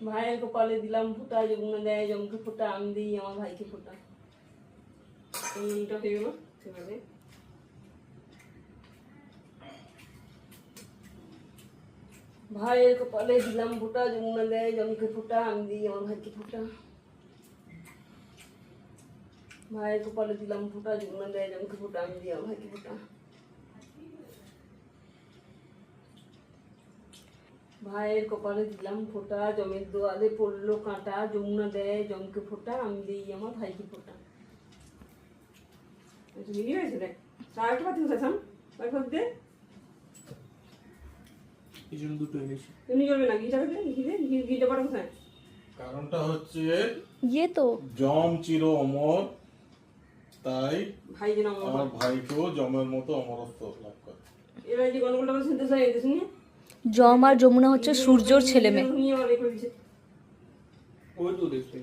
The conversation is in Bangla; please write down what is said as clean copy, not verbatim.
ভাইয়ের কপালে দিলাম ফোঁটা, যমুনা দেয় জমকে ফোঁটা, আমি দিই আমার ভাইকে ফোঁটা। হয়ে গেল সেভাবে। ভাইয়ের কপালে দিলাম ফোঁটা, যমুনা দেয় জমকে ফোঁটা, আমি দিই আমার ভাইকে ফোঁটা। ভাইয়ের কপালে দিলাম ফোঁটা, যমুনা দেয় জমকে ফোঁটা, আমি দিই আমার ভাইকে ফোঁটা। ভাইয়ের কপালে দিলাম ফোঁটা, জমের দোয়ালে পড়লো কাঁটা, যমুনা দেয় জমকে ফোঁটা, আমি দিই আমার ভাইকে ফোঁটা। মিলি হয়েছে দেখ, আর একটা পাতি কোথায় থাম, ওই ফোঁট দে। এই জন্য দুটো এনেছি। তুমি জ্বলবে না, ঘিটা দে, ঘিটা পাটা কোথায়? কারণটা হচ্ছে তো জম চির অমর, তাই ভাই যেন আমার ভাইকেও জমের মতো অমরত্ব লাভ করে। এবার যে গন্ডগোলটা করে শুনতে চাই এদেশ নিয়ে, জম আর যমুনা হচ্ছে সূর্যর ছেলে মেয়ে। তুমি আবার রেখে দিচ্ছে। ওই তো দেখতে